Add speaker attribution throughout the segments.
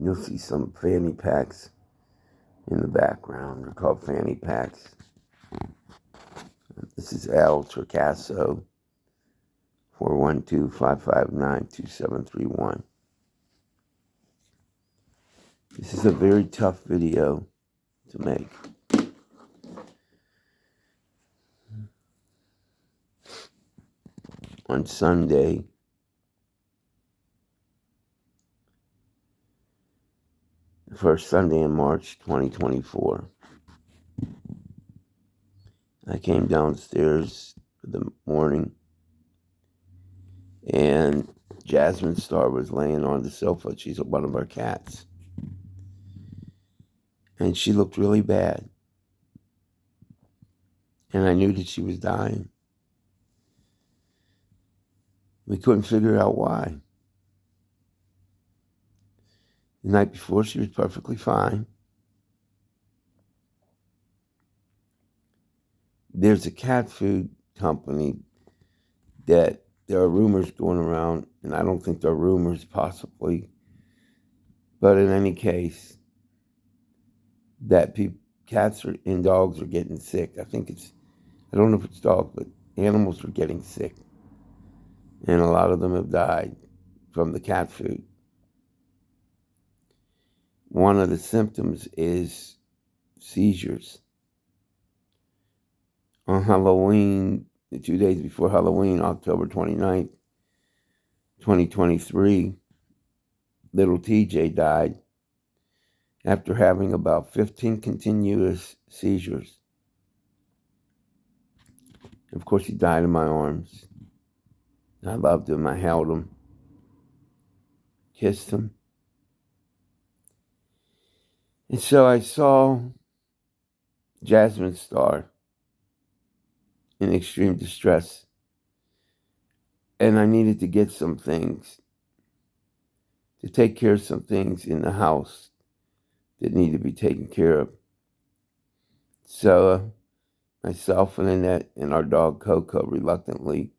Speaker 1: You'll see some fanny packs in the background. They're called fanny packs. This is Al Torcaso, 412-559-2731. This is a very tough video to make. On Sunday, the first Sunday in March 2024, I came downstairs for the morning, and Jasmine Starr was laying on the sofa. She's one of our cats. And she looked really bad. And I knew that she was dying. We couldn't figure out why. The night before, she was perfectly fine. There's a cat food company that there are rumors going around, and I don't think they're rumors, possibly. But in any case, that cats and dogs are getting sick. I don't know if it's dogs, but animals are getting sick. And a lot of them have died from the cat food. One of the symptoms is seizures. On Halloween, 2 days before Halloween, October 29th, 2023, little TJ died after having about 15 continuous seizures. Of course, he died in my arms. I loved him. I held him, kissed him. And so I saw Jasmine Starr in extreme distress. And I needed to get some things, to take care of some things in the house that need to be taken care of. So myself and Annette and our dog Coco, reluctantly,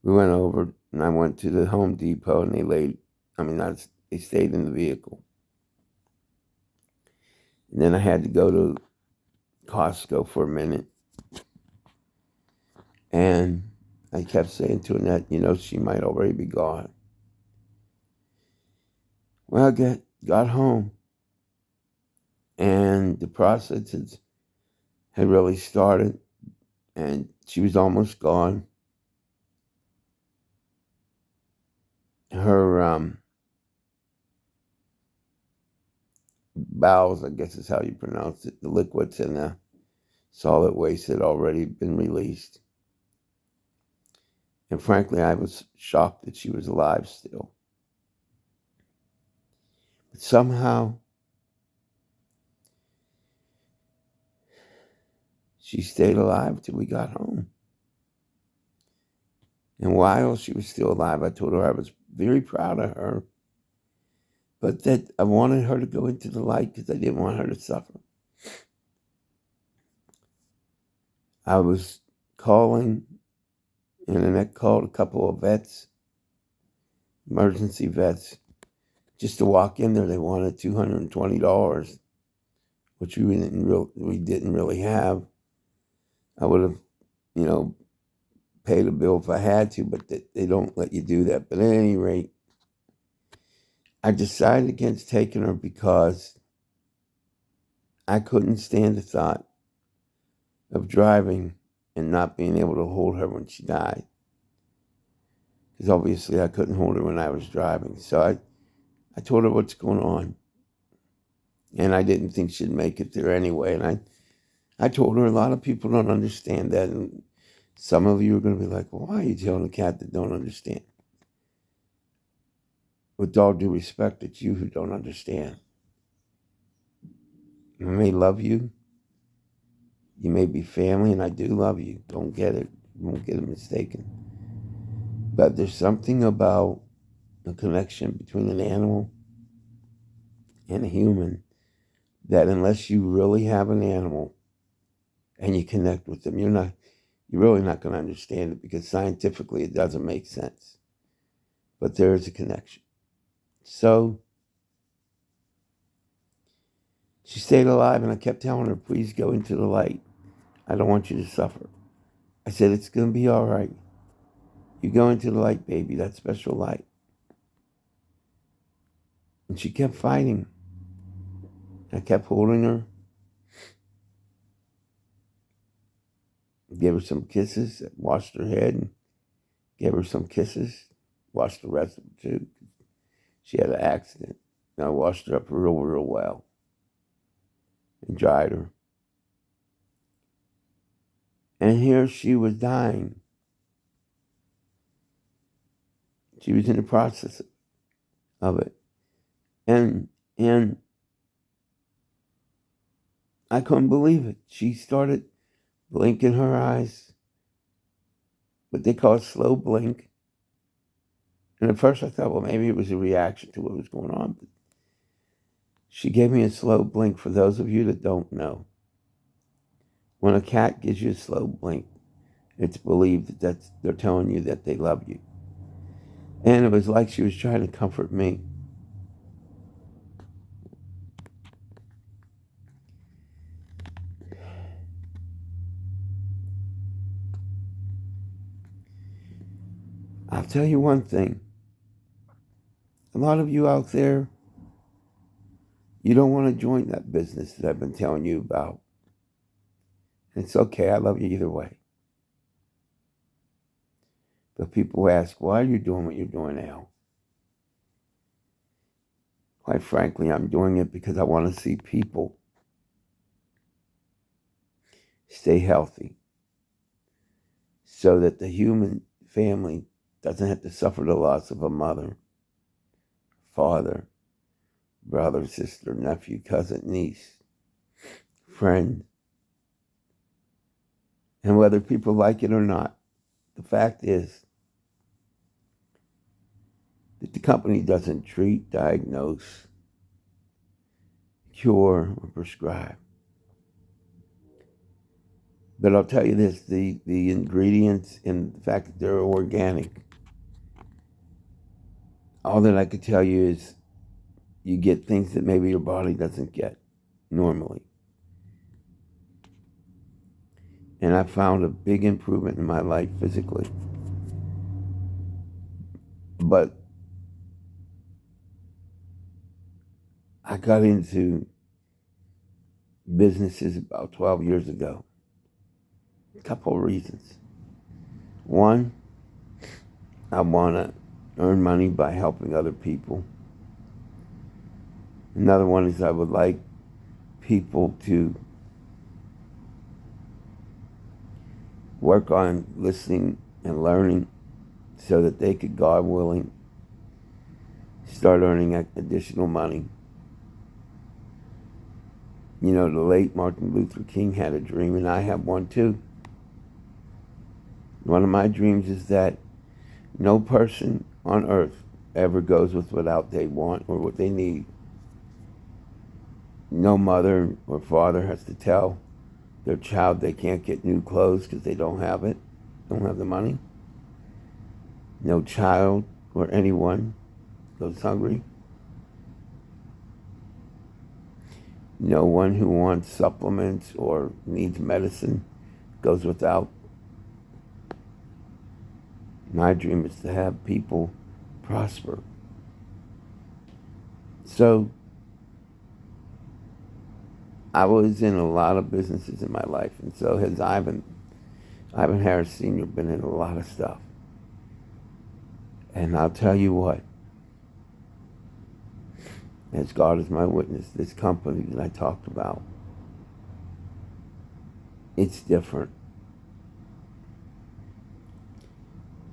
Speaker 1: we went over, and I went to the Home Depot, and they stayed in the vehicle. And then I had to go to Costco for a minute. And I kept saying to Annette, she might already be gone. Well, I got home, and the process had really started, and she was almost gone. Her bowels, I guess is how you pronounce it, the liquids and the solid waste had already been released. And frankly, I was shocked that she was alive still. But somehow, she stayed alive till we got home. And while she was still alive, I told her I was very proud of her, but that I wanted her to go into the light because I didn't want her to suffer. I was calling, and Annette called a couple of vets, emergency vets, just to walk in there. They wanted $220, which we didn't really have. I would have, paid a bill if I had to, but they don't let you do that. But at any rate, I decided against taking her because I couldn't stand the thought of driving and not being able to hold her when she died. Because obviously I couldn't hold her when I was driving. So I told her what's going on. And I didn't think she'd make it there anyway. And I told her a lot of people don't understand that. And some of you are going to be like, well, why are you telling a cat that don't understand? With all due respect, it's you who don't understand. I may love you. You may be family, and I do love you. Don't get it. Won't get it mistaken. But there's something about a connection between an animal and a human that unless you really have an animal and you connect with them, you're really not going to understand it, because scientifically it doesn't make sense. But there is a connection. So She stayed alive, and I kept telling her, please go into the light. I don't want you to suffer. I said, it's going to be all right. You go into the light, baby, that special light. And she kept fighting. I kept holding her, gave her some kisses, washed her head, and gave her some kisses, washed the rest of her too. She had an accident. And I washed her up real, real well and dried her. And here she was dying. She was in the process of it. And I couldn't believe it. She started blinking her eyes, what they call a slow blink. And at first I thought, well, maybe it was a reaction to what was going on. But she gave me a slow blink. For those of you that don't know, when a cat gives you a slow blink, it's believed that they're telling you that they love you. And it was like she was trying to comfort me. I'll tell you one thing. A lot of you out there, you don't want to join that business that I've been telling you about. And it's okay. I love you either way. But people ask, why are you doing what you're doing now? Quite frankly, I'm doing it because I want to see people stay healthy so that the human family doesn't have to suffer the loss of a mother, father, brother, sister, nephew, cousin, niece, friend. And whether people like it or not, the fact is that the company doesn't treat, diagnose, cure, or prescribe. But I'll tell you this, the ingredients and the fact that they're organic, all that I could tell you is you get things that maybe your body doesn't get normally. And I found a big improvement in my life physically. But I got into businesses about 12 years ago. A couple of reasons. One, I want to earn money by helping other people. Another one is I would like people to work on listening and learning so that they could, God willing, start earning additional money. You know, the late Martin Luther King had a dream, and I have one too. One of my dreams is that no person on earth ever goes without they want or what they need. No mother or father has to tell their child they can't get new clothes because they don't have it, don't have the money. No child or anyone goes hungry. No one who wants supplements or needs medicine goes without. My dream is to have people prosper. So I was in a lot of businesses in my life, and so has Ivan. Ivan Harris Sr. been in a lot of stuff. And I'll tell you what, as God is my witness, this company that I talked about, it's different.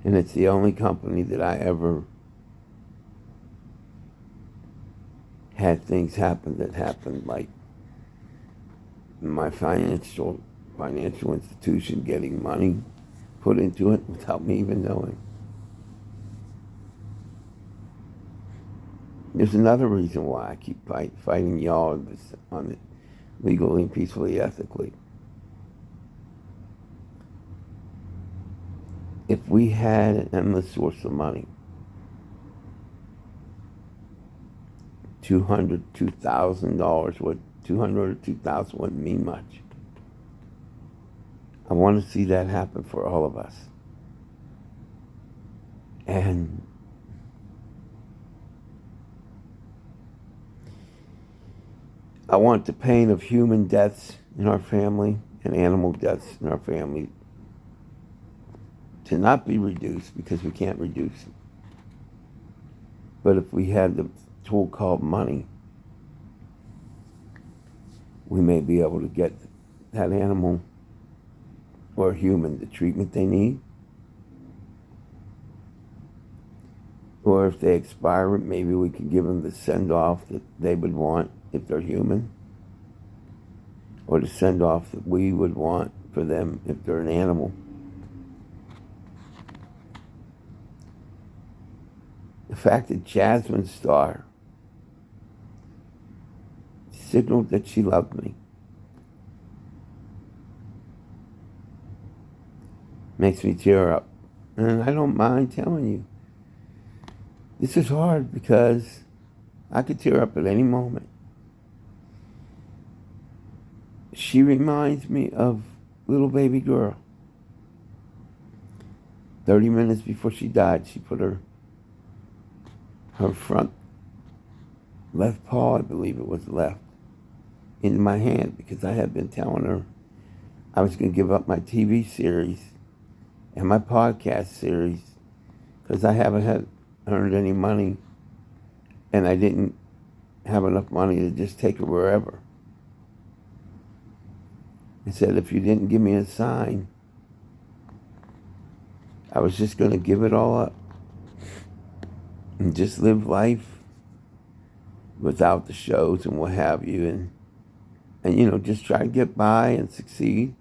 Speaker 1: And it's the only company that I ever had things happen that happened, like my financial institution getting money put into it without me even knowing. There's another reason why I keep fighting y'all on it legally, peacefully, ethically. If we had an endless source of money, $200,000, $2,000, what 200 or 2,000 wouldn't mean much. I want to see that happen for all of us. And I want the pain of human deaths in our family and animal deaths in our family to not be reduced, because we can't reduce it. But if we had the tool called money, we may be able to get that animal or human the treatment they need. Or if they expire, maybe we could give them the send-off that they would want if they're human, or the send-off that we would want for them if they're an animal. The fact that Jasmine Starr signaled that she loved me makes me tear up. And I don't mind telling you, this is hard because I could tear up at any moment. She reminds me of little baby girl. 30 minutes before she died, she put her front left paw, I believe it was left, into my hand, because I had been telling her I was going to give up my TV series and my podcast series because I haven't earned any money, and I didn't have enough money to just take her wherever. I said, if you didn't give me a sign, I was just going to give it all up and just live life without the shows and what have you, and just try to get by and succeed.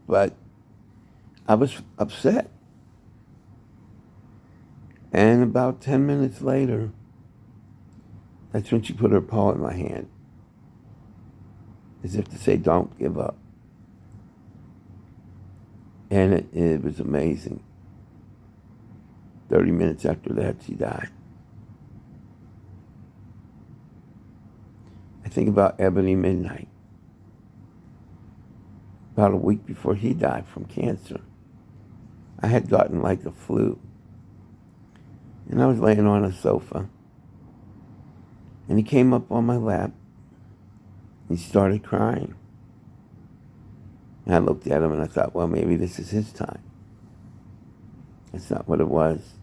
Speaker 1: But I was upset. And about 10 minutes later, that's when she put her paw in my hand, as if to say, don't give up. And it was amazing. 30 minutes after that, she died. I think about Ebony Midnight. About a week before he died from cancer, I had gotten like the flu. And I was laying on a sofa, and he came up on my lap. He started crying. And I looked at him and I thought, well, maybe this is his time. That's not what it was.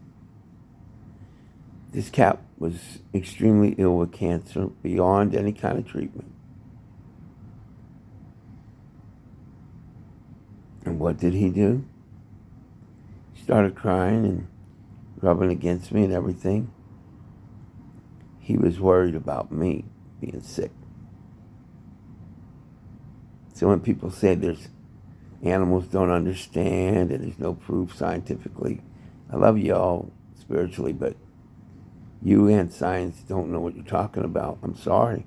Speaker 1: This cat was extremely ill with cancer beyond any kind of treatment. And what did he do? He started crying and rubbing against me and everything. He was worried about me being sick. So when people say there's animals don't understand and there's no proof scientifically, I love you all spiritually, but you and science don't know what you're talking about. I'm sorry.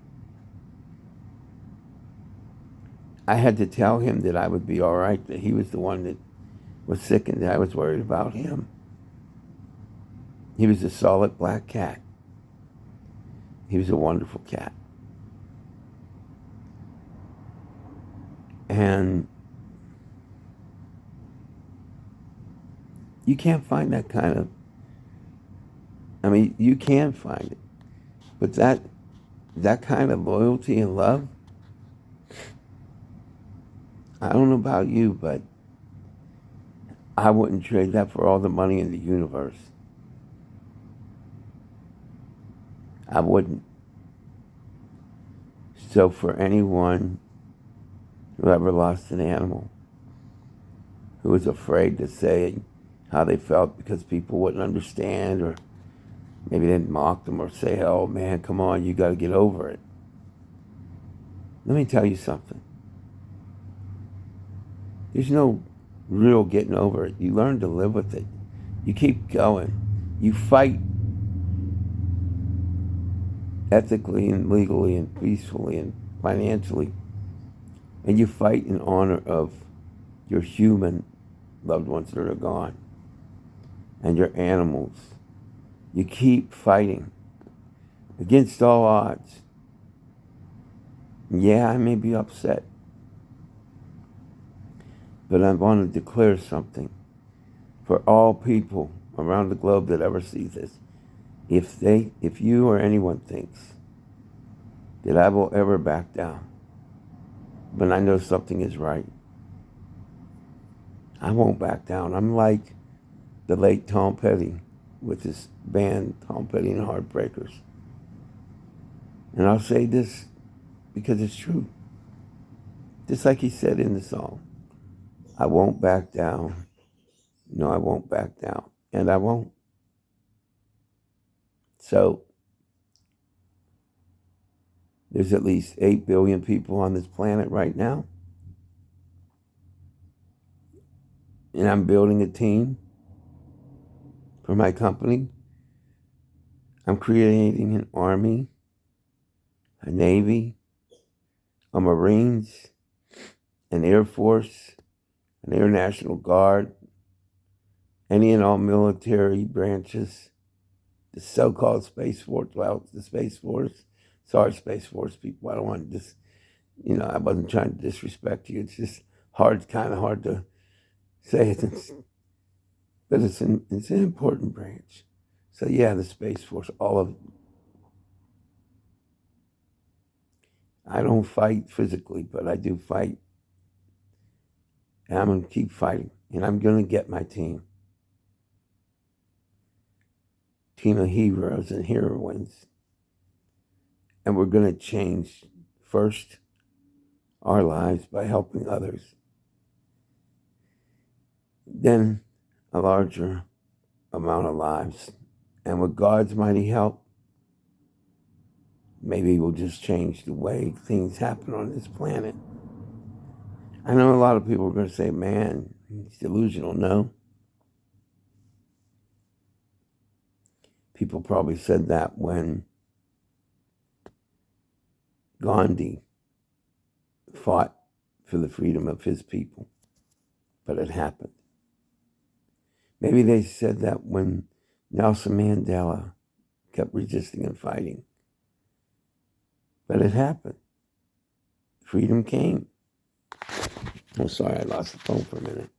Speaker 1: I had to tell him that I would be all right, that he was the one that was sick and that I was worried about him. He was a solid black cat. He was a wonderful cat. And you can't find that kind of, you can find it, but that kind of loyalty and love, I don't know about you, but I wouldn't trade that for all the money in the universe. I wouldn't. So for anyone who ever lost an animal, who was afraid to say how they felt because people wouldn't understand, or maybe they'd mock them or say, oh man, come on, you got to get over it. Let me tell you something. There's no real getting over it. You learn to live with it. You keep going. You fight ethically and legally and peacefully and financially. And you fight in honor of your human loved ones that are gone and your animals. You keep fighting against all odds. Yeah, I may be upset, but I want to declare something for all people around the globe that ever see this. If you or anyone thinks that I will ever back down when I know something is right, I won't back down. I'm like the late Tom Petty with his band, Tom Petty and the Heartbreakers. And I'll say this because it's true. Just like he said in the song, I won't back down. No, I won't back down. And I won't. So there's at least 8 billion people on this planet right now. And I'm building a team for my company. I'm creating an army, a navy, a Marines, an Air Force, an Air National Guard, any and all military branches, the so-called Space Force, well, the Space Force. Sorry, Space Force people. I don't want to I wasn't trying to disrespect you. It's just kind of hard to say it, but it's an important branch. So yeah, the Space Force, all of it. I don't fight physically, but I do fight. And I'm going to keep fighting. And I'm going to get my team. Team of heroes and heroines. And we're going to change first our lives by helping others. Then a larger amount of lives. And with God's mighty help, maybe we'll just change the way things happen on this planet. I know a lot of people are going to say, man, he's delusional. No. People probably said that when Gandhi fought for the freedom of his people, but it happened. Maybe they said that when Nelson Mandela kept resisting and fighting, but it happened. Freedom came. Oh, sorry, I lost the phone for a minute.